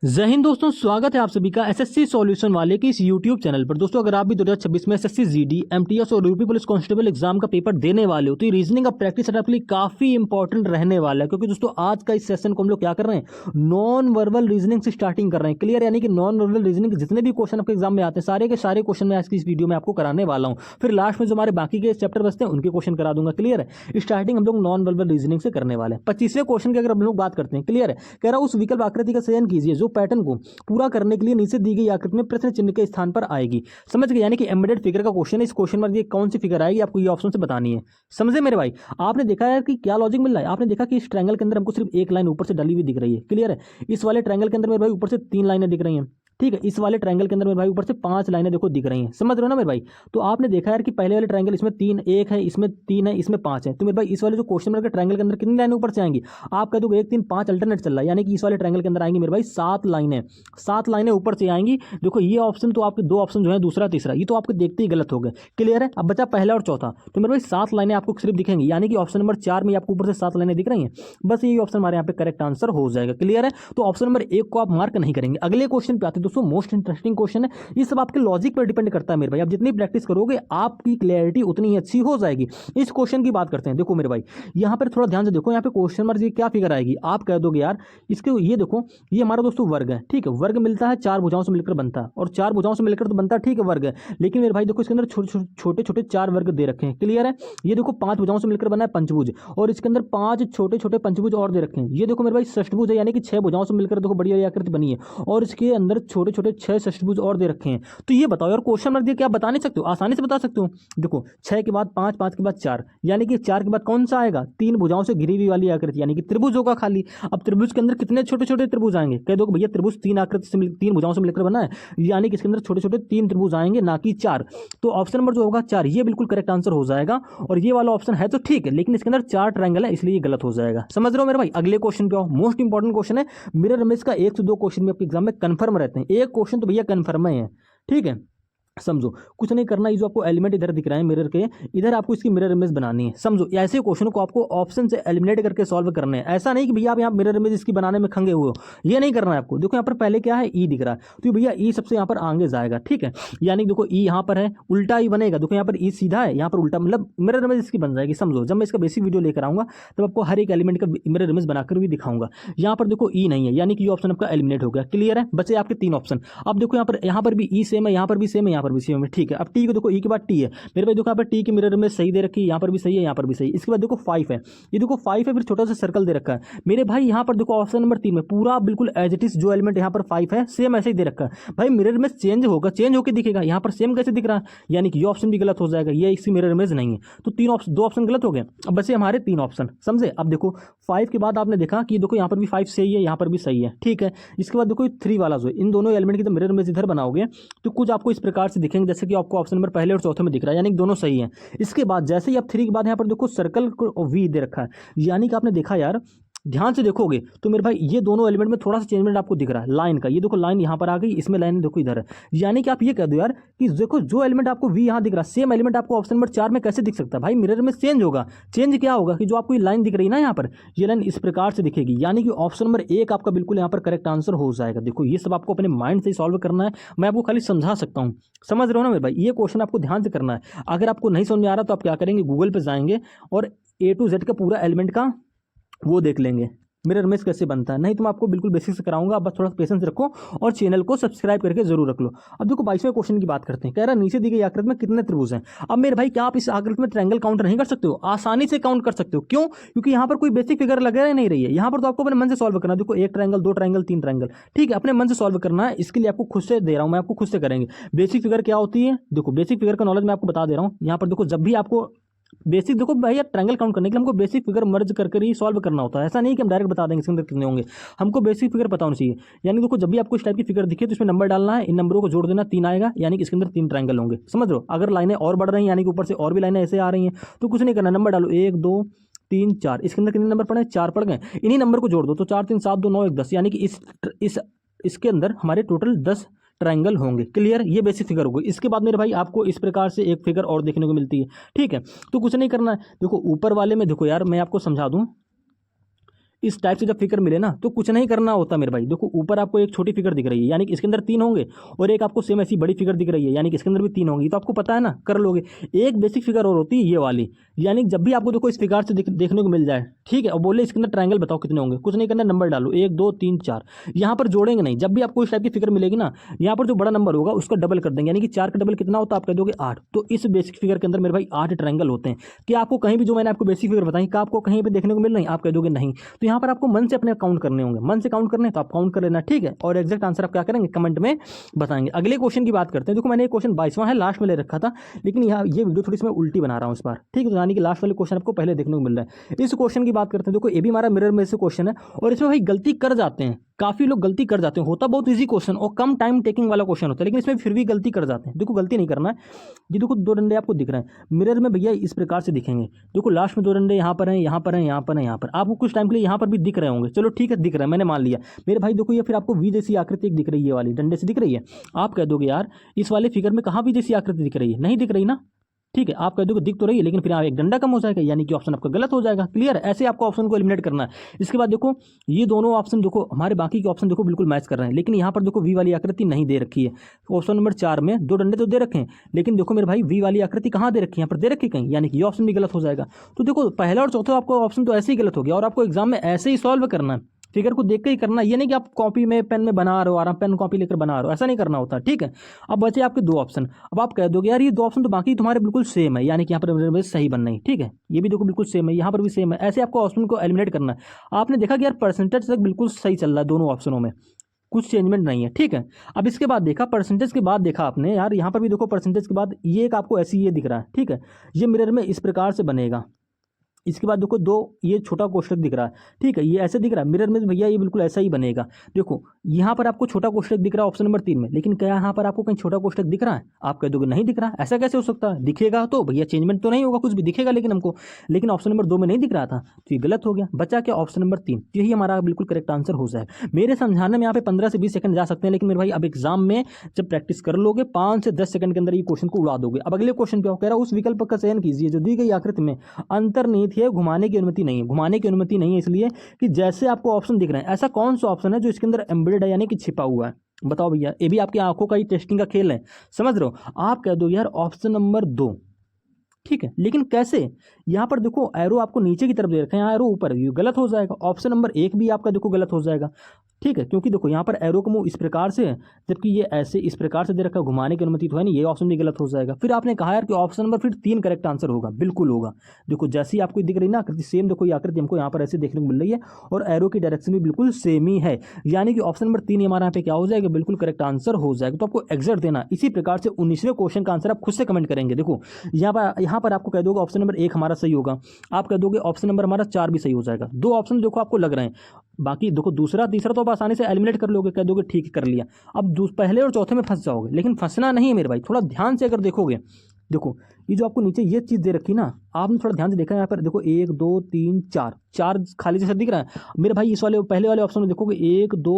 जय हिंद दोस्तों, स्वागत है आप सभी का एसएससी सॉल्यूशन वाले की इस यूट्यूब चैनल पर। दोस्तों, अगर आप भी 2026 में एसएससी जीडी, एमटीएस और यूपी पुलिस कांस्टेबल एग्जाम का पेपर देने वाले हो तो ये रीजनिंग का प्रैक्टिस आपके लिए काफी इंपॉर्टेंट रहने वाला है। क्योंकि दोस्तों आज का इस सेशन को हम लोग क्या कर रहे हैं, नॉन वर्बल रीजनिंग से स्टार्टिंग कर रहे हैं। क्लियर? यानी कि नॉन वर्बल रीजनिंग के जितने भी क्वेश्चन आपके एग्जाम में आते हैं सारे के सारे क्वेश्चन मैं आज की इस वीडियो में आपको कराने वाला हूँ। फिर लास्ट में जो हमारे बाकी के चैप्टर बचते हैं उनके क्वेश्चन करा दूंगा। क्लियर है? स्टार्टिंग हम लोग नॉन वर्बल रीजनिंग से करने वाले हैं। 25वें क्वेश्चन की अगर हम लोग बात करते हैं, क्लियर है, कह रहा उस विकल्प आकृति का चयन कीजिए जो पैटर्न को पूरा करने के लिए नीचे दी गई आकृति में प्रश्न चिन्ह के स्थान पर आएगी। समझ गए? यानी कि एम्बेडेड फिगर का क्वेश्चन है। इस क्वेश्चन में ये कौन सी फिगर आएगी आपको ये ऑप्शन से बतानी है। समझे मेरे भाई? आपने देखा है कि क्या लॉजिक मिल रहा है। आपने देखा कि इस ट्रायंगल के अंदर हमको सिर्फ एक लाइन ऊपर से डली हुई दिख रही है। क्लियर है? इस वाले ट्रायंगल के अंदर मेरे भाई ऊपर से 3 लाइनें दिख रही हैं। ठीक है, इस वाले ट्रायंगल के अंदर मेरे भाई ऊपर से 5 लाइनें देखो दिख रही हैं। समझ रहे हो ना मेरे भाई? तो आपने देखा यार कि पहले वाले ट्रायंगल इसमें 3 1 है, इसमें 3 है, इसमें 5 है। तो मेरे भाई इस वाले जो क्वेश्चन मार्क के ट्रायंगल के अंदर कितनी लाइनें ऊपर से आएंगी? आप कह दो 1 3 5 अल्टरनेट चल रहा है, यानी कि इस वाले ट्रायंगल के अंदर आएंगी मेरे भाई 7 लाइनें। 7 लाइनें ऊपर से आएंगी। देखो ये ऑप्शन तो आपके 2 ऑप्शन जो है दूसरा तीसरा ये तो आपके देखते ही गलत हो गए। क्लियर है? अब बचा पहला और चौथा। तो मेरे भाई 7 लाइनें आपको सिर्फ दिखेंगी, यानी कि ऑप्शन नंबर 4 में आपको ऊपर से 7 लाइनें दिख रही हैं। बस यही ऑप्शन हमारे यहाँ पे करेक्ट आंसर हो जाएगा। क्लियर है? तो ऑप्शन नंबर 1 को आप मार्क नहीं करेंगे। अगले क्वेश्चन पे आते हैं दोस्तों, मोस्ट इंटरेस्टिंग क्वेश्चन है। ये सब आपके लॉजिक पर डिपेंड करता है मेरे भाई। आप जितनी प्रैक्टिस करोगे आपकी क्लैरिटी उतनी ही अच्छी हो जाएगी। इस क्वेश्चन की बात करते हैं। देखो मेरे भाई यहाँ पर थोड़ा ध्यान से देखो, यहाँ पे क्वेश्चन मार्क ये क्या फिगर आएगी। आप कह दोगे यार इसके ये देखो, ये हमारा दोस्तों वर्ग है। ठीक है, वर्ग मिलता है 4 भुजाओं से मिलकर बनता है, और 4 भुजाओं से मिलकर तो बनता है, ठीक है, वर्ग है। लेकिन मेरे भाई देखो इसके अंदर छोटे छोटे 4 वर्ग दे रखे हैं। क्लियर है? ये देखो 5 भुजाओं से मिलकर बना है पंचभुज, और इसके अंदर 5 छोटे छोटे पंचभुज और दे रखे हैं। ये देखो मेरे भाई षष्ठभुज है, यानी कि 6 भुजाओं से मिलकर देखो बड़ी आकृति बनी है, और इसके अंदर छोटे छोटे 6 षष्ठभुज और दे रखे हैं। तो ये बताओ यार, क्वेश्चन मार्क दिया, क्या बता नहीं सकते हो? आसानी से बता सकते हो। देखो 6 के बाद 5, 5 के बाद 4, यानी कि 4 के बाद कौन सा आएगा? 3 भुजाओं से घिरी हुई वाली आकृति, यानी कि त्रिभुज होगा खाली। अब त्रिभुज के अंदर कितने छोटे छोटे त्रिभुज आएंगे? कह दो भैया त्रिभुज 3 आकृति से 3 भुजाओं से मिलकर बना है, यानी कि इसके अंदर छोटे छोटे 3 त्रिभुज आएंगे, ना कि 4। तो ऑप्शन नंबर जो होगा 4 ये बिल्कुल करेक्ट आंसर हो जाएगा। और ये वाला ऑप्शन है तो ठीक है, लेकिन इसके अंदर 4 ट्रायंगल है, इसलिए गलत हो जाएगा। समझ रहे हो मेरे भाई? अगले क्वेश्चन पे आओ। मोस्ट इंपॉर्टेंट क्वेश्चन है। मिरर इमेज का 1 से 2 क्वेश्चन में आपके एग्जाम में कन्फर्म रहते हैं। एक क्वेश्चन तो भैया कन्फर्म है। ठीक है, समझो कुछ नहीं करना। ये जो आपको एलिमेंट इधर दिख रहा है मिरर के, इधर आपको इसकी मिरर इमेज बनानी है। समझो ऐसे क्वेश्चन को आपको ऑप्शन से एलिमिनेट करके सॉल्व करने हैं। ऐसा नहीं कि भैया आप यहाँ मिरर इमेज इसकी बनाने में खंगे हुए हो, ये नहीं करना है आपको। देखो यहाँ पर पहले क्या है, ई दिख रहा है, तो भैया ई सबसे यहाँ पर आगे जाएगा। ठीक है, यानी देखो ई यहाँ पर है, उल्टा ई बनेगा। देखो यहाँ पर ई सीधा है, यहाँ पर उल्टा, मतलब मिरर इमेज इसकी बन जाएगी। समझो जब मैं इसका बेसिक वीडियो लेकर आऊंगा तब आपको हर एक एलिमेंट का मिरर इमेज बनाकर भी दिखाऊंगा। यहाँ पर देखो ई नहीं है, यानी कि ये ऑप्शन आपका एलिमिनेट हो गया। क्लियर है? बचे आपके 3 ऑप्शन। अब देखो यहाँ पर भी ई सेम है, यहाँ पर भी सेम है, यहाँ पर भी सेम है। ठीक है, अब टी को देखो, ई के बाद टी है मेरे भाई। देखो यहाँ पर टी की मिरर में सही दे रखी है, यहाँ पर भी सही है, यहाँ पर भी सही। इसके बाद देखो 5 है, ये देखो 5 है, फिर छोटा सा सर्कल दे रखा है मेरे भाई। यहाँ पर देखो ऑप्शन नंबर 3 में पूरा बिल्कुल एज इट इज जो एलिमेंट यहाँ पर 5 है सेम ऐसे ही दे रखा है भाई। मिरर में चेंज होगा, चेंज होकर दिखेगा, यहाँ पर सेम कैसे दिख रहा है? यानी कि ये ऑप्शन भी गलत हो जाएगा, ये इसकी मिरर इमेज नहीं है। तो 3 ऑप्शन, 2 ऑप्शन गलत हो गए। अब बचे हमारे 3 ऑप्शन। समझे? अब देखो 5 के बाद आपने देखा कि देखो यहाँ पर भी 5 सही है, यहाँ पर भी सही है। ठीक है, इसके बाद देखो 3 वाला जो इन दोनों एलिमेंट की तो मिरर इमेज इधर बनाओगे तो कुछ आपको इस प्रकार से दिखेंगे, जैसे कि आपको ऑप्शन नंबर पहले और चौथे में दिख रहा है, यानी कि दोनों सही हैं। इसके बाद जैसे ही आप 3 के बाद यहाँ पर देखो सर्कल को वी दे रखा है, यानी कि आपने देखा यार ध्यान से देखोगे तो मेरे भाई ये दोनों एलिमेंट में थोड़ा सा चेंजमेंट आपको दिख रहा है लाइन का। ये देखो लाइन यहाँ पर आ गई, इसमें लाइन देखो इधर है, यानी कि आप ये कह दो यार कि देखो जो एलिमेंट आपको वी यहाँ दिख रहा है सेम एलिमेंट आपको ऑप्शन नंबर 4 में कैसे दिख सकता है? भाई मिरर में चेंज होगा। चेंज क्या होगा कि जो आपको ये लाइन दिख रही है ना, यहाँ पर ये लाइन इस प्रकार से दिखेगी, यानी कि ऑप्शन नंबर 1 आपका बिल्कुल यहाँ पर करेक्ट आंसर हो जाएगा। देखो ये सब आपको अपने माइंड से सॉल्व करना है, मैं आपको खाली समझा सकता हूँ। समझ रहे हो ना मेरे भाई? ये क्वेश्चन आपको ध्यान से करना है। अगर आपको नहीं समझ में आ रहा तो आप क्या करेंगे, गूगल पर जाएंगे और A to Z का पूरा एलिमेंट का वो देख लेंगे, मिरर इमेज कैसे बनता है। नहीं तो मैं आपको बिल्कुल बेसिक से कराऊंगा, बस थोड़ा पेशेंस रखो और चैनल को सब्सक्राइब करके जरूर रख लो। अब देखो 22वें क्वेश्चन की बात करते हैं। कह रहा है नीचे दी गई आकृति में कितने त्रिभुज हैं? अब मेरे भाई क्या आप इस आकृति में ट्रायंगल काउंट नहीं कर सकते हो? आसानी से काउंट कर सकते हो। क्यों? क्योंकि यहाँ पर कोई बेसिक फिगर लगा ही नहीं रही है। यहाँ पर तो आपको अपने मन से सॉल्व करना है। देखो 1 ट्रायंगल, 2 ट्रायंगल, 3 ट्रायंगल, ठीक है, अपने मन से सॉल्व करना है। इसके लिए आपको खुद से दे रहा हूँ, मैं आपको खुद से करेंगे। बेसिक फिगर क्या होती है? देखो बेसिक फिगर का नॉलेज मैं आपको बता दे रहा हूँ। यहाँ पर देखो जब भी आपको बेसिक, देखो भैया ट्रायंगल काउंट करने के लिए हमको बेसिक फिगर मर्ज करके ही सॉल्व करना होता है। ऐसा नहीं कि हम डायरेक्ट बता देंगे इसके अंदर कितने होंगे, हमको बेसिक फिगर पता होना चाहिए। यानी देखो जब भी आपको इस टाइप की फिगर दिखे तो इसमें नंबर डालना है, इन नंबरों को जोड़ देना, 3 आएगा, यानी कि इसके अंदर 3 ट्रायंगल होंगे। समझ लो? अगर लाइनें और बढ़ रही हैं यानी कि ऊपर से और भी लाइनें ऐसे आ रही हैं तो कुछ नहीं करना, नंबर डालो 1 2 3 4। इसके अंदर कितने नंबर पड़े? 4 पड़ गए। इन्हीं नंबर को जोड़ दो तो 4 3 7 2 9 1 10, यानी कि इसके अंदर हमारे टोटल 10 ट्रायंगल होंगे। क्लियर? ये बेसिक फिगर होगी। इसके बाद मेरे भाई आपको इस प्रकार से एक फिगर और देखने को मिलती है। ठीक है, तो कुछ नहीं करना है। देखो ऊपर वाले में देखो यार मैं आपको समझा दूं, इस टाइप से जब फिगर मिले ना तो कुछ नहीं करना होता मेरे भाई। देखो ऊपर आपको एक छोटी फिगर दिख रही है यानी कि इसके अंदर 3 होंगे, और एक आपको सेम ऐसी बड़ी फिगर दिख रही है यानी कि इसके अंदर भी 3 होंगी, तो आपको पता है ना, कर लोगे। एक बेसिक फिगर और होती है ये वाली, यानी जब भी आपको देखो इस फिगर से देखने को मिल जाए, ठीक है, और बोले इसके अंदर ट्रायंगल बताओ कितने होंगे, कुछ नहीं करना, नंबर डालो 1 2 3 4। यहाँ पर जोड़ेंगे नहीं, जब भी आपको इस टाइप की फिगर मिलेगी ना, यहाँ पर जो बड़ा नंबर होगा उसका डबल कर देंगे, यानी कि 4 का डबल कितना होता है, आप कह दोगे 8। तो इस बेसिक फिगर के अंदर मेरे भाई 8 ट्रायंगल होते हैं। क्या आपको कहीं भी जो मैंने आपको बेसिक फिगर बताई क्या आपको कहीं पर देखने को मिल रही, आप कह दोगे नहीं। तो यहाँ पर आपको मन से अपने काउंट करने होंगे, मन से काउंट करने तो आप काउंट कर लेना, ठीक है, और एग्जैक्ट आंसर आप क्या करेंगे कमेंट में बताएंगे। अगले क्वेश्चन की बात करते हैं। देखो मैंने एक क्वेश्चन 22वां है, लास्ट में ले रखा था, लेकिन यहाँ ये वीडियो थोड़ी सी मैं उल्टी बना रहा हूँ इस बार, ठीक है, यानी कि लास्ट वाले क्वेश्चन आपको पहले देखने को मिल रहा है। इस क्वेश्चन की बात करते हैं। देखो ये भी हमारा मिरर में से क्वेश्चन है, और इसमें भाई गलती कर जाते हैं, काफी लोग गलती कर जाते हैं। होता बहुत इजी क्वेश्चन और कम टाइम टेकिंग वाला क्वेश्चन होता है, लेकिन इसमें फिर भी गलती कर जाते हैं। देखो गलती नहीं करना है। ये देखो 2 डंडे आपको दिख रहे हैं मिरर में भैया, इस प्रकार से दिखेंगे। देखो लास्ट में 2 डंडे यहाँ पर हैं, यहाँ पर हैं, यहाँ पर हैं, यहाँ पर आपको कुछ टाइम के लिए यहाँ पर भी दिख रहे होंगे। चलो ठीक है, दिख रहा है, मैंने मान लिया मेरे भाई। देखो ये फिर आपको वी जैसी आकृति दिख रही है, वाली डंडे से दिख रही है। आप कह दोगे यार इस वाले फिगर में कहाँ वी जैसी आकृति दिख रही है, नहीं दिख रही ना, ठीक है, आप कह दोगे दिख तो रही है, लेकिन फिर एक डंडा कम हो जाएगा, यानी कि ऑप्शन आपका गलत हो जाएगा। क्लियर है, ऐसे आपको ऑप्शन को एलिमिनेट करना है। इसके बाद देखो ये दोनों ऑप्शन देखो हमारे बाकी के ऑप्शन देखो बिल्कुल मैच कर रहे हैं, लेकिन यहाँ पर देखो वी वाली आकृति नहीं दे रखी है। ऑप्शन नंबर 4 में 2 डंडे तो दे रखे हैं, लेकिन देखो मेरे भाई वी वाली आकृति कहाँ दे रखी है, यहाँ पर दे रखी कहीं, यानी कि ये ऑप्शन भी गलत हो जाएगा। तो देखो पहला और चौथा आपको ऑप्शन तो ऐसे ही गलत हो गया, और आपको एग्जाम में ऐसे ही सॉल्व करना है, फिगर को देख के ही करना। ये नहीं कि आप कॉपी में पेन में बना रहे हो, आराम पेन कॉपी लेकर बना रहे हो, ऐसा नहीं करना होता, ठीक है। अब बचे आपके 2 ऑप्शन। अब आप कह दोगे यार ये 2 ऑप्शन तो बाकी तुम्हारे बिल्कुल सेम है, यानी कि यहाँ पर सही बनना है, ठीक है, ये भी देखो बिल्कुल सेम है, यहाँ पर भी सेम है। ऐसे आपको ऑप्शन को एलिमिनेट करना है। आपने देखा कि यार परसेंटेज तक बिल्कुल सही चल रहा है दोनों ऑप्शनों में, कुछ चेंजमेंट नहीं है, ठीक है। अब इसके बाद देखा परसेंटेज के बाद देखा आपने यार, यहाँ पर भी देखो परसेंटेज के बाद ये एक आपको ऐसी ये दिख रहा है, ठीक है, ये मिरर में इस प्रकार से बनेगा। इसके बाद देखो 2 ये छोटा कोष्ठक दिख रहा है, ठीक है, ये ऐसे दिख रहा है मिरर में भैया, ये बिल्कुल ऐसा ही बनेगा। देखो यहाँ पर आपको छोटा कोष्ठक दिख रहा है ऑप्शन नंबर 3 में, लेकिन क्या यहाँ पर आपको कहीं छोटा कोष्ठक दिख रहा है, आप कह दोगे नहीं दिख रहा, ऐसा कैसे हो सकता है, दिखेगा तो भैया चेंजमेंट तो नहीं होगा, कुछ भी दिखेगा लेकिन हमको, लेकिन ऑप्शन नंबर 2 में नहीं दिख रहा था, तो ये गलत हो गया। बचा क्या ऑप्शन नंबर 3, यही हमारा बिल्कुल करेक्ट आंसर हो जाए। मेरे समझाने में यहाँ पे 15 से 20 सेकंड जा सकते हैं, लेकिन मेरे भाई अब एग्जाम में जब प्रैक्टिस कर लोगे 5 से 10 सेकंड के अंदर ये क्वेश्चन को उड़ा दोगे। अब अगले क्वेश्चन पे कह रहा है उस विकल्प का चयन कीजिए जो दी गई आकृति में अंतर्निहित है, घुमाने की अनुमति नहीं है। घुमाने की अनुमति नहीं है इसलिए कि जैसे आपको ऑप्शन दिख रहे हैं, ऐसा कौन सा ऑप्शन है जो इसके अंदर एम्बेडेड है, यानी कि छिपा हुआ है, बताओ भैया। ये भी आपकी आंखों का ही टेस्टिंग का खेल है, समझ रहे हो। आप कह दो यार ऑप्शन नंबर 2, ठीक है, लेकिन कैसे, यहाँ पर देखो एरो आपको नीचे की तरफ दे रखा है, यहाँ एरो ऊपर, ये गलत हो जाएगा। ऑप्शन नंबर 1 भी आपका देखो गलत हो जाएगा, ठीक है, क्योंकि देखो यहाँ पर एरो का मुंह इस प्रकार से है, जबकि ये ऐसे इस प्रकार से दे रखा है, घुमाने की अनुमति तो है नहीं, ये ऑप्शन भी गलत हो जाएगा। फिर आपने कहा यार कि ऑप्शन नंबर फिर 3 करेक्ट आंसर होगा, बिल्कुल होगा। देखो जैसी आपको दिख रही ना आकृति सेम, देखो ये आकृति हमको यहाँ पर ऐसे देखने को मिल रही है, और एरो की डायरेक्शन भी बिल्कुल सेम ही है, यानी कि ऑप्शन नंबर 3 हमारे यहाँ पे क्या हो जाएगा, बिल्कुल करेक्ट आंसर हो जाएगा। तो आपको एग्जैक्ट देना। इसी प्रकार से 19वें क्वेश्चन का आंसर आप खुद से कमेंट करेंगे। देखो यहाँ पर आपको कह दोगे ऑप्शन नंबर 1 हमारा सही होगा, आप कह दोगे ऑप्शन नंबर हमारा 4 भी सही हो जाएगा। 2 ऑप्शन देखो आपको लग रहे हैं, बाकी देखो दूसरा तीसरा तो आप आसानी से एलिमिनेट कर लोगे, कह दोगे ठीक कर लिया। अब पहले और चौथे में फंस जाओगे, लेकिन फंसना नहीं है मेरे भाई, थोड़ा ध्यान से अगर देखोगे। देखो ये जो आपको नीचे ये चीज़ दे रखी ना, आपने थोड़ा ध्यान से देखा, यहाँ पर देखो 1 2 3 4 खाली जैसा दिख रहा है मेरे भाई। इस वाले पहले वाले ऑप्शन में देखोगे 1 2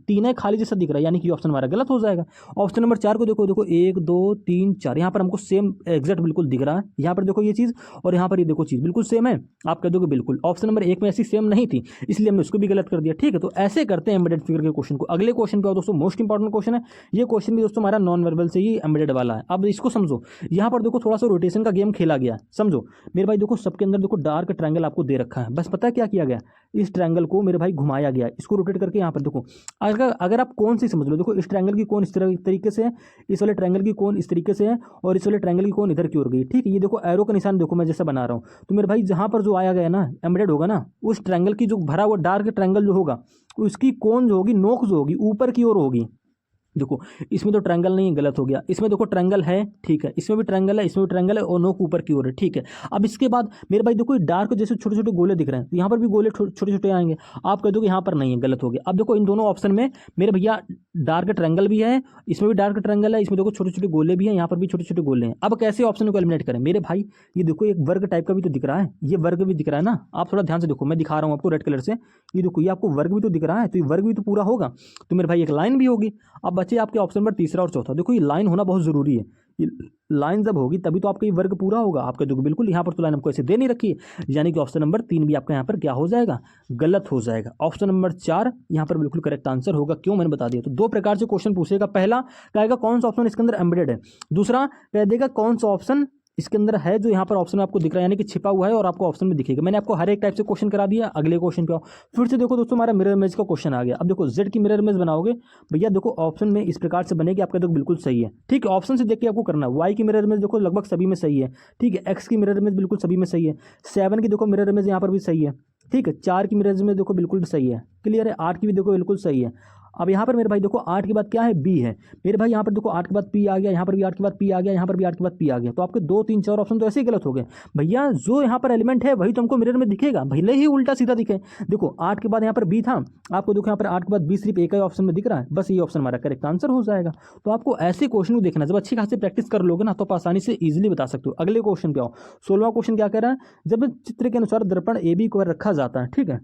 3 है खाली जैसा दिख रहा है, यानी कि ऑप्शन हमारा गलत हो जाएगा। ऑप्शन नंबर 4 को देखो 1 2 3 4, यहाँ पर हमको सेम एग्जैक्ट बिल्कुल दिख रहा है। यहाँ पर देखो ये चीज़ और यहाँ पर ये देखो चीज़ बिल्कुल सेम है, आप कह दोगे बिल्कुल। ऑप्शन नंबर 1 में ऐसी सेम नहीं थी, इसलिए हमने उसको भी गलत कर दिया, ठीक है। तो ऐसे करते हैं एम्बेडेड फिगर के क्वेश्चन को। अगले क्वेश्चन पे आओ दोस्तों, मोस्ट इंपॉर्टेंट क्वेश्चन है ये क्वेश्चन भी दोस्तों, हमारा नॉन वर्बल से ही एम्बेडेड वाला है। अब इसको समझो, यहाँ पर देखो थोड़ा सा रोटेशन का गेम खेला गया, समझो मेरे भाई। देखो सबके अंदर देखो डार्क ट्रायंगल आपको दे रखा है, बस पता है क्या किया गया, इस ट्रायंगल को मेरे भाई घुमाया गया, इसको रोटेट करके यहाँ पर देखो। अगर आप कौन सी समझ लो, देखो इस ट्रायंगल की कोण इस तरीके से है, इस वाले ट्रायंगल की कोण इस तरीके से है, और इस वाले ट्रायंगल की कोण इधर की ओर गई, ठीक है। ये देखो एरो का निशान देखो मैं जैसा बना रहा हूँ, तो मेरे भाई जहाँ पर जो आया गया ना एम्बेडेड होगा ना, उस ट्रायंगल की जो भरा हुआ डार्क ट्रायंगल जो होगा, उसकी कोण जो होगी, नोक जो होगी ऊपर की ओर होगी। देखो इसमें तो ट्रायंगल नहीं, गलत हो गया। इसमें देखो ट्रायंगल है, ठीक है, इसमें भी ट्रायंगल है, इसमें भी ट्रायंगल है, और नोक ऊपर की ओर है, ठीक है। अब इसके बाद मेरे भाई देखो डार्क जैसे छोटे छोटे गोले दिख रहे हैं, यहाँ पर भी गोले छोटे छोटे आएंगे, आप कह दो कि यहाँ पर नहीं है, गलत हो गया। अब देखो इन दोनों ऑप्शन में मेरे भैया डार्क ट्रायंगल भी है, इसमें भी डार्क ट्रायंगल है, इसमें देखो छोटे छोटे गोले भी हैं, यहाँ पर भी छोटे छोटे गोले हैं। अब कैसे ऑप्शन को एलिमिनेट करें मेरे भाई, ये देखो एक वर्ग टाइप का भी तो दिख रहा है, ये वर्ग भी दिख रहा है ना, आप थोड़ा ध्यान से देखो, मैं दिखा रहा हूँ आपको रेड कलर से, ये देखो ये आपको वर्ग भी तो दिख रहा है, तो ये वर्ग भी तो पूरा होगा, तो मेरे भाई एक लाइन भी होगी। अब बचे आपके ऑप्शन नंबर तीसरा और चौथा। देखो ये लाइन होना बहुत जरूरी है, लाइन जब होगी तभी तो आपका ये वर्ग पूरा होगा। आपका देखो बिल्कुल यहाँ पर तो लाइन आपको ऐसे दे नहीं रखी है, यानी कि ऑप्शन नंबर 3 भी आपका यहाँ पर क्या हो जाएगा, गलत हो जाएगा। ऑप्शन नंबर 4 यहाँ पर बिल्कुल करेक्ट आंसर होगा। क्यों, मैंने बता दिया। तो दो प्रकार से क्वेश्चन पूछेगा। पहला कहेगा कौन सा ऑप्शन इसके अंदर एम्बेडेड है, दूसरा कह देगा कौन सा ऑप्शन इसके अंदर है जो यहाँ पर ऑप्शन में आपको दिख रहा है, यानी कि छिपा हुआ है और आपको ऑप्शन में दिखेगा। मैंने आपको हर एक टाइप से क्वेश्चन करा दिया। अगले क्वेश्चन पे आओ, फिर से देखो दोस्तों हमारा मिरर इमेज का क्वेश्चन आ गया। अब देखो जेड की मिरर इमेज बनाओगे भैया, देखो ऑप्शन में इस प्रकार से बनेगी, आपका देखो बिल्कुल सही है। ठीक है, ऑप्शन से देख के आपको करना है। वाई की मिरर इमेज देखो लगभग सभी में सही है। ठीक है, एक्स की मिरर इमेज बिल्कुल सभी में सही है। 7 की देखो मिरर इमेज यहाँ पर भी सही है। ठीक है, 4 की मिरर इमेज देखो बिल्कुल सही है, क्लियर है। 8 की भी देखो बिल्कुल सही है। अब यहाँ पर मेरे भाई देखो 8 के बाद क्या है, बी है मेरे भाई। यहाँ पर देखो 8 के बाद पी आ गया, यहाँ पर भी 8 के बाद पी आ गया, यहाँ पर भी 8 के बाद पी आ गया। तो आपके 2 3 4 ऑप्शन तो ऐसे ही गलत हो गए भैया। जो यहाँ पर एलिमेंट है वही तुमको मिरर में दिखेगा, भले ही उल्टा सीधा दिखे। देखो 8 के बाद यहाँ पर बी था, आपको देखो यहाँ पर 8 के बाद बी सिर्फ एक ही ऑप्शन में दिख रहा है, बस ये ऑप्शन हमारा करेक्ट आंसर हो जाएगा। तो आपको ऐसे क्वेश्चन को देखना, जब अच्छी खासी प्रैक्टिस कर लोगे ना तो आप आसानी से इजीली बता सकते हो। अगले क्वेश्चन पे आओ। 16वां क्वेश्चन क्या कह रहा है, जब चित्र के अनुसार दर्पण ए बी को रखा जाता है, ठीक है,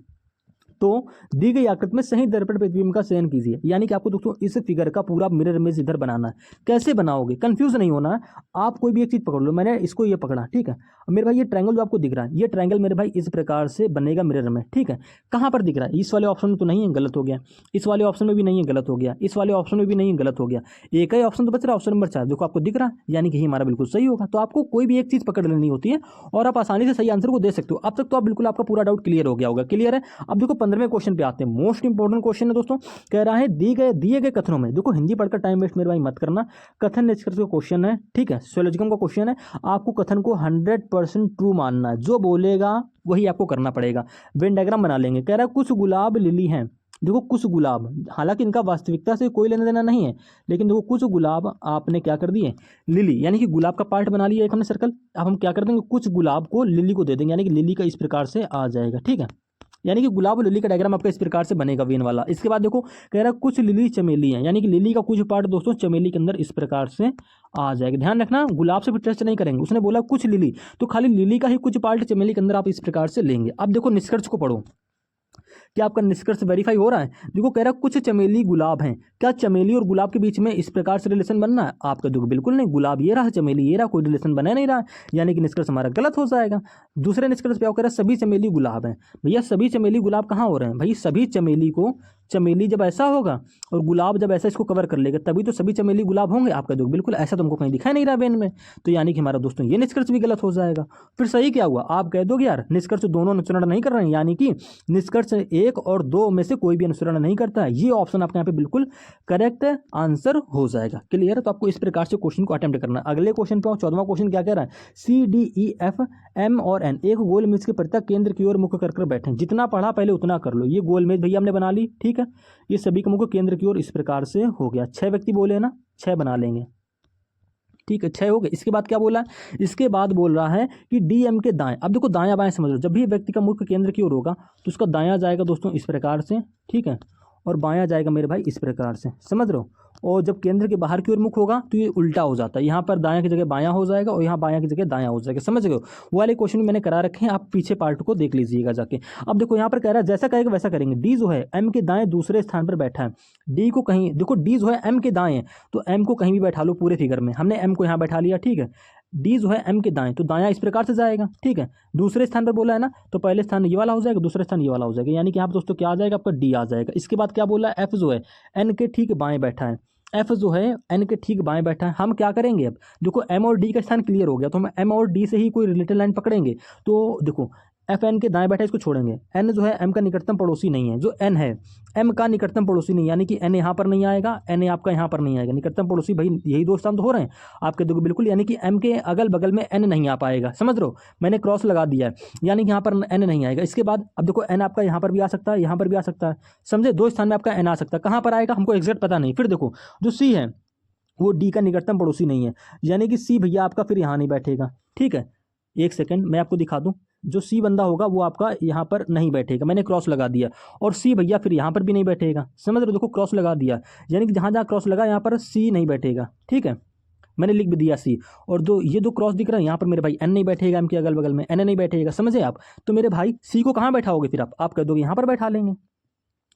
तो दी गई आकृति में सही दर्पण प्रतिबिंब का चयन कीजिए। यानी कि आपको दोस्तों इस फिगर का पूरा मिरर इमेज इधर बनाना है। कैसे बनाओगे, कंफ्यूज नहीं होना है। आप कोई भी एक चीज पकड़ लो, मैंने इसको ये पकड़ा, ठीक है। मेरे भाई ये ट्रायंगल जो आपको दिख रहा है, ये ट्रायंगल मेरे भाई इस प्रकार से बनेगा मिरर में, ठीक है। कहाँ पर दिख रहा है, इस वाले ऑप्शन में तो नहीं है, गलत हो गया। इस वाले ऑप्शन में भी नहीं है, गलत हो गया। इस वाले ऑप्शन में भी नहीं है, गलत हो गया। एक ही ऑप्शन तो बच रहा है, ऑप्शन नंबर 4 देखो आपको दिख रहा है, यानी कि हमारा बिल्कुल सही होगा। तो आपको कोई भी एक चीज पकड़ लेनी होती है और आप आसानी से सही आंसर को दे सकते हो। अब तक तो आप बिल्कुल आपका पूरा डाउट क्लियर हो गया होगा, क्लियर है। अब देखो 15वें क्वेश्चन पे आते हैं। मोस्ट इंपॉर्टेंट क्वेश्चन है दोस्तों, कह रहा है दिए गए कथनों में, देखो हिंदी पढ़कर टाइम वेस्ट मेरे भाई मत करना। कथन निष्कर्ष का क्वेश्चन है, ठीक है, सोलोजिकम का क्वेश्चन है। आपको कथन को 100% ट्रू मानना है, जो बोलेगा वही आपको करना पड़ेगा। वेन डायग्राम बना लेंगे। कह रहा है कुछ गुलाब लिली हैं, देखो कुछ गुलाब, हालांकि इनका वास्तविकता से कोई लेना देना नहीं है, लेकिन देखो कुछ गुलाब आपने क्या कर दिए, लिली, यानी कि गुलाब का पार्ट बना लिया एक हमने सर्कल। अब हम क्या कर देंगे, कुछ गुलाब को लिली को दे देंगे, यानी कि लिली का इस प्रकार से आ जाएगा, ठीक है। यानी कि गुलाब और लिली का डायग्राम आपका इस प्रकार से बनेगा वेन वाला। इसके बाद देखो कह रहा है कुछ लिली चमेली है, यानी कि लिली का कुछ पार्ट दोस्तों चमेली के अंदर इस प्रकार से आ जाएगा। ध्यान रखना, गुलाब से भी टेस्ट नहीं करेंगे, उसने बोला कुछ लिली, तो खाली लिली का ही कुछ पार्ट चमेली के अंदर आप इस प्रकार से लेंगे। अब देखो निष्कर्ष को पढ़ो, क्या आपका निष्कर्ष वेरीफाई हो रहा है। देखो कह रहा है कुछ चमेली गुलाब हैं, क्या चमेली और गुलाब के बीच में इस प्रकार से रिलेशन बनना है, आपका देखो बिल्कुल नहीं। गुलाब ये रहा, चमेली ये रहा, कोई रिलेशन बना नहीं रहा, यानी कि निष्कर्ष हमारा गलत हो जाएगा। दूसरे निष्कर्ष पे क्या कह रहा है, सभी चमेली गुलाब हैं। भैया सभी चमेली गुलाब कहाँ हो रहे हैं भाई, सभी चमेली को, चमेली जब ऐसा होगा और गुलाब जब ऐसा इसको कवर कर लेगा तभी तो सभी चमेली गुलाब होंगे। आपका देखो बिल्कुल ऐसा तुमको कहीं दिखाई नहीं रहा वेन में, तो यानी कि हमारा दोस्तों ये निष्कर्ष भी गलत हो जाएगा। फिर सही क्या हुआ, आप कह दोगे यार निष्कर्ष दोनों अनुसरण नहीं कर रहे हैं, यानी कि निष्कर्ष 1 और 2 में से कोई भी अनुसरण नहीं करता है। ये ऑप्शन आपके यहाँ पे बिल्कुल करेक्ट आंसर हो जाएगा, क्लियर है। तो आपको इस प्रकार से क्वेश्चन को अटेम्प्ट करना है। अगले क्वेश्चन पे 14वां क्वेश्चन क्या कह रहा है, CDEF M और N एक गोल मेज के प्रत्येक केंद्र की ओर मुख कर बैठे। जितना पढ़ा पहले उतना कर लो। ये गोल मेज भैया हमने बना ली, ठीक है। ये सभी का मुख केंद्र की ओर इस प्रकार से हो गया। 6 व्यक्ति बोले ना, 6 बना लेंगे, ठीक है, 6 हो गए। इसके बाद क्या बोला, इसके बाद बोल रहा है कि DM के दाएं। अब देखो दायां बाएं समझ लो, जब भी व्यक्ति का मुख केंद्र की ओर होगा तो उसका दायां जाएगा दोस्तों इस प्रकार से, ठीक है, और बायां जाएगा मेरे भाई इस प्रकार से, समझ रहे हो। और जब केंद्र के बाहर की ओर मुख होगा तो ये उल्टा हो जाता है, यहाँ पर दायां की जगह बायां हो जाएगा और यहाँ बायां की जगह दायां हो जाएगा, समझ गए हो। वो वाले क्वेश्चन मैंने करा रखे हैं, आप पीछे पार्ट को देख लीजिएगा जाके। अब देखो यहाँ पर कह रहा है जैसा कहेगा वैसा करेंगे। डी जो है M के दाएं दूसरे स्थान पर बैठा है, डी को कहीं देखो, डी जो है M के दाएं है तो M को कहीं भी बैठा लो पूरे फिगर में। हमने M को यहाँ बैठा लिया, ठीक है। डी जो है M के दाएं तो दायां इस प्रकार से जाएगा, ठीक है। दूसरे स्थान पर बोला है ना, तो पहले स्थान ये वाला हो जाएगा, दूसरे स्थान ये वाला हो जाएगा, यानी कि यहाँ पर दोस्तों क्या आ जाएगा, आपका डी आ जाएगा। इसके बाद क्या बोला है, F जो है N के ठीक बाएं बैठा है, F जो है N के ठीक बाएं बैठा है। हम क्या करेंगे, अब देखो M और D का स्थान क्लियर हो गया तो हम M और D से ही कोई रिलेटेड लाइन पकड़ेंगे। तो देखो F N के दाएं बैठा है, इसको छोड़ेंगे। N जो है M का निकटतम पड़ोसी नहीं है, जो N है M का निकटतम पड़ोसी नहीं, यानी कि N यहाँ पर नहीं आएगा, N आपका यहाँ पर नहीं आएगा। निकटतम पड़ोसी भाई यही 2 स्थान तो हो रहे हैं आपके, देखो बिल्कुल, यानी कि M के अगल बगल में N नहीं आ पाएगा, समझ रहे हो। मैंने क्रॉस लगा दिया है, यानी कि यहाँ पर N नहीं आएगा। इसके बाद अब देखो N आपका यहाँ पर भी आ सकता है, यहाँ पर भी आ सकता है, समझे। 2 स्थान में आपका N आ सकता है, कहाँ पर आएगा हमको एग्जैक्ट पता नहीं। फिर देखो जो C है वो D का निकटतम पड़ोसी नहीं है, यानी कि C भैया आपका फिर यहाँ नहीं बैठेगा, ठीक है। एक सेकंड मैं आपको दिखा दूं, जो C बंदा होगा वो आपका यहाँ पर नहीं बैठेगा, मैंने क्रॉस लगा दिया। और C भैया फिर यहाँ पर भी नहीं बैठेगा, समझ रहे हो, देखो क्रॉस लगा दिया, यानी कि जहाँ जहाँ क्रॉस लगा यहाँ पर C नहीं बैठेगा, ठीक है। मैंने लिख भी दिया C। और जो ये 2 क्रॉस दिख रहा है यहाँ पर मेरे भाई N नहीं बैठेगा, M के अगल बगल में N नहीं बैठेगा, समझे आप। तो मेरे भाई C को कहाँ बैठाओगे फिर आप कह दोगे यहाँ पर बैठा लेंगे,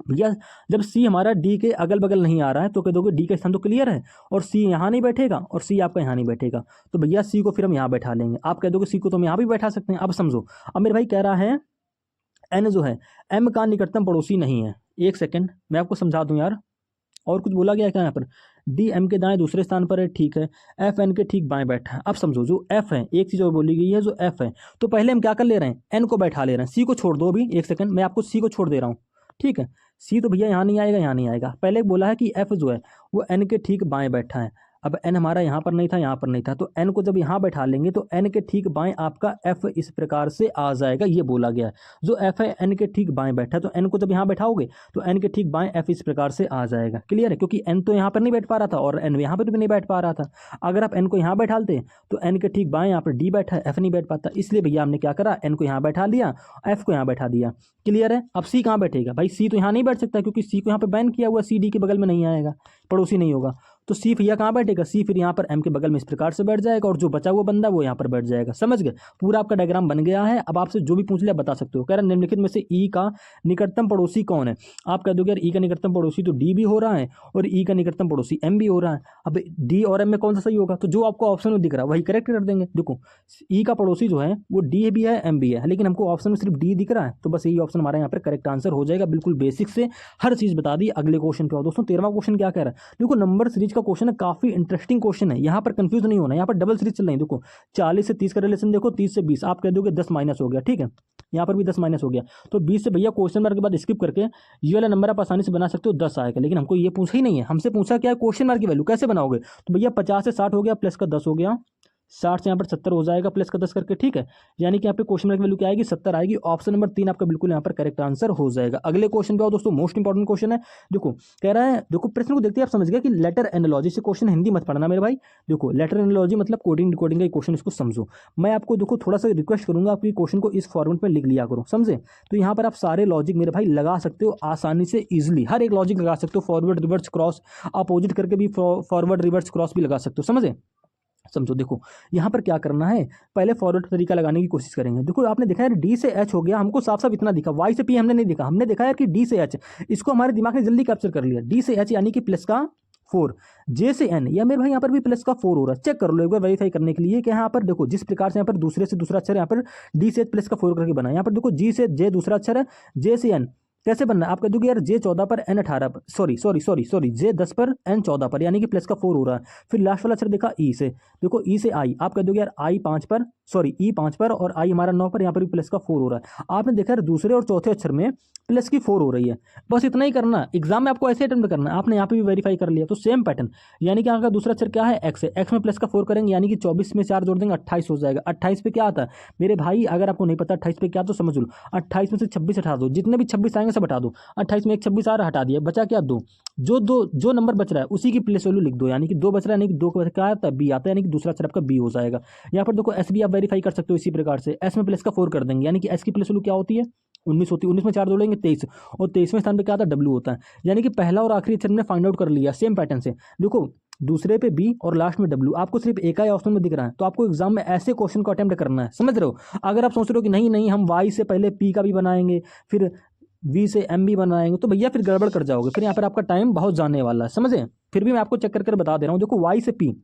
भैया जब सी हमारा डी के अगल बगल नहीं आ रहा है तो कह दोगे डी का स्थान तो क्लियर है, और सी यहाँ नहीं बैठेगा और सी आपका यहाँ नहीं बैठेगा, तो भैया सी को फिर हम यहाँ बैठा लेंगे। आप कह दोगे सी को तो हम यहाँ भी बैठा सकते हैं। अब समझो, अब मेरे भाई कह रहा है एन जो है एम का निकटतम पड़ोसी नहीं है। एक सेकेंड मैं आपको समझा दूं यार, और कुछ बोला गया क्या यहाँ पर? डी एम के दाएं दूसरे स्थान पर है, ठीक है, एफ एन के ठीक बाएं बैठा है। अब समझो जो एफ है, एक चीज और बोली गई है, जो एफ है तो पहले हम क्या कर ले रहे हैं, एन को बैठा ले रहे हैं, सी को छोड़ दो अभी, एक सेकंड मैं आपको सी को छोड़ दे रहा हूँ, ठीक है। सी तो भैया यहाँ नहीं आएगा, यहाँ नहीं आएगा। पहले बोला है कि एफ जो है वो एन के ठीक बाएं बैठा है। अब एन हमारा यहाँ पर नहीं था, यहाँ पर नहीं था, तो एन को जब यहाँ बैठा लेंगे तो एन के ठीक बाएं आपका एफ इस प्रकार से आ जाएगा, ये बोला गया है। जो एफ है एन के ठीक बाएं बैठा है, तो एन को जब यहाँ बैठाओगे तो एन के ठीक बाएं एफ इस प्रकार से आ जाएगा। क्लियर है? क्योंकि एन तो यहाँ पर नहीं बैठ पा रहा था और एन यहाँ पर भी नहीं बैठ पा रहा था। अगर आप एन को यहाँ बैठाते तो एन के ठीक बाएं यहाँ पर डी बैठा है, एफ नहीं बैठ पाता, इसलिए भैया हमने क्या करा, एन को यहाँ बैठा लिया, एफ को यहाँ बैठा दिया। क्लियर है? अब सी कहाँ बैठेगा भाई? सी तो यहाँ नहीं बैठ सकता क्योंकि सी को यहाँ पर बैन किया हुआ, सी डी के बगल में नहीं आएगा, पड़ोसी नहीं होगा। तो सी भैया कहाँ बैठेगा? सी फिर यहाँ पर एम के बगल में इस प्रकार से बैठ जाएगा और जो बचा हुआ बंदा वो यहाँ पर बैठ जाएगा। समझ गए? पूरा आपका डायग्राम बन गया है। अब आपसे जो भी पूछ लिया बता सकते हो। कह रहा निम्नलिखित में से ई का निकटतम पड़ोसी कौन है? आप कह दोगे यार ई का निकटतम पड़ोसी तो डी भी हो रहा है और ई का निकटतम पड़ोसी एम भी हो रहा है। अब डी और एम में कौन सा सही होगा? तो जो आपको ऑप्शन में दिख रहा है वही करेक्ट कर देंगे। देखो ई का पड़ोसी जो है वो डी भी है एम भी है, लेकिन हमको ऑप्शन में सिर्फ डी दिख रहा है, तो बस यही ऑप्शन हमारा यहाँ पर करेक्ट आंसर हो जाएगा। बिल्कुल बेसिक से हर चीज बता दी। अगले क्वेश्चन पे आओ दोस्तों। 13वां क्वेश्चन क्या कह रहा है? देखो नंबर सीरीज का क्वेश्चन है, काफी इंटरेस्टिंग क्वेश्चन है, यहाँ पर कंफ्यूज नहीं होना। यहाँ पर डबल सीरीज चल रही है। देखो 40 से 30 का रिलेशन देखो, 30 से 20, आप कह दोगे 10 माइनस हो गया, ठीक है, यहाँ पर भी 10 माइनस हो गया, तो 20 से भैया क्वेश्चन मार्क के बाद स्किप करके ये वाला नंबर आप आसानी से बना सकते हो, 10 आएगा। लेकिन हमको ये पूछा ही नहीं है, हमसे पूछा क्या है, क्वेश्चन मार्क की वैल्यू कैसे बनाओगे? तो भैया 50 से 60 हो गया, प्लस का 10 हो गया, 60 से यहाँ पर 70 हो जाएगा, प्लस का 10 करके, ठीक है। यानी कि यहाँ पे क्वेश्चन मार्क की वैल्यू क्या आएगी? 70 आएगी। ऑप्शन नंबर 3 आपका बिल्कुल यहाँ पर करेक्ट आंसर हो जाएगा। अगले क्वेश्चन पे आओ दोस्तों, मोस्ट इंपॉर्टेंट क्वेश्चन है। देखो कह रहा है, देखो प्रश्न को देखते हैं आप समझ गए कि लेटर एनालॉजी से क्वेश्चन, हिंदी मत पढ़ना मेरे भाई। देखो लेटर एनालॉजी मतलब कोडिंग डिकोडिंग का क्वेश्चन, इसको समझो। मैं आपको देखो थोड़ा सा रिक्वेस्ट करूंगा, आपकी क्वेश्चन को इस फॉर्मेट में लिख लिया करो, समझे? तो यहाँ पर आप सारे लॉजिक मेरे भाई लगा सकते हो आसानी से, इजिली हर एक लॉजिक लगा सकते हो, फॉरवर्ड रिवर्स क्रॉस, अपोजिट करके भी फॉरवर्ड रिवर्स क्रॉस भी लगा सकते हो, समझे? समझो, देखो यहाँ पर क्या करना है, पहले फॉरवर्ड तरीका लगाने की कोशिश करेंगे। देखो आपने देखा यार डी से एच हो गया, हमको साफ साफ इतना दिखा, वाई से पी हमने नहीं देखा, हमने देखा यार कि डी से एच, इसको हमारे दिमाग ने जल्दी कैप्चर कर लिया। डी से एच यानी कि प्लस का 4, जे से एन, या मेरे भाई यहाँ पर भी प्लस का 4 हो रहा है। चेक कर लो एक बार वेरीफाई करने के लिए कि यहाँ पर देखो जिस प्रकार से यहाँ पर दूसरे से दूसरा अक्षर यहाँ पर डी से एच प्लस का 4 करके बना, यहाँ पर देखो जी से जे दूसरा अक्षर है, जे से एन कैसे बनना है? आप कह दोगे यार जे 14 पर एन 18 पर, सॉरी जे 10 पर एन 14 पर, यानी कि प्लस का 4 हो रहा है। फिर लास्ट वाला अक्षर देखा ई से, देखो ई से आई, आप कह दोगे यार आई 5 पर, सॉरी ई 5 पर और आई हमारा 9 पर, यहाँ पर भी प्लस का 4 हो रहा है। आपने देखा यार दूसरे और चौथे अक्षर में प्लस की 4 हो रही है। बस इतना ही करना, एग्जाम में आपको ऐसे अटेम्प्ट करना है। आपने यहाँ पे भी वेरीफाई कर लिया, तो सेम पैटर्न, यानी कि यहाँ का दूसरा अक्षर क्या है? एक्स है, एक्स में प्लस का 4 करेंगे, यानी कि 24 में 4 जोड़ देंगे 28 हो जाएगा। 28 पे क्या आता है मेरे भाई? अगर आपको नहीं पता 28 पे क्या, तो समझ लो 28 में से 26 हटा दो, जितने भी 26 आएंगे सब हटा दो। 28 में एक 26 आ रहा, हटा दिया, बचा क्या? 2। जो नंबर बच रहा है उसी की प्लेस वैल्यू लिख दो, यानी कि 2 बच रहा है, यानी कि 2 का क्या आता है? बी आता है, यानी कि दूसरा अक्षर आपका बी हो जाएगा। यहाँ पर देखो एस भी आप वेरीफाई कर सकते हो इसी प्रकार से, एस में प्लस का 4 कर देंगे, यानी कि एस की प्लेस वैल्यू क्या होती है? 19 होती है। 19 में 4 जोड़ेंगे 23, और 23वें स्थान पे क्या आता है? डब्ल्यू होता है। यानी कि पहला और आखिरी अक्षर ने फाइंड आउट कर लिया सेम पैटर्न से। देखो दूसरे पे बी और लास्ट में डब्ल्यू, आपको सिर्फ एक ही ऑप्शन में दिख रहा है, तो आपको एग्जाम में ऐसे क्वेश्चन को अटेम्प्ट करना है, समझ रहे हो? अगर आप सोच रहे हो कि नहीं नहीं हम वाई से पहले पी का भी बनाएंगे, फिर वी से एम भी बनाएंगे, तो भैया फिर गड़बड़ कर जाओगे, फिर यहाँ पर आपका टाइम बहुत जाने वाला है, समझे? फिर भी मैं आपको चेक करके बता दे रहा हूँ। देखो वाई से पी,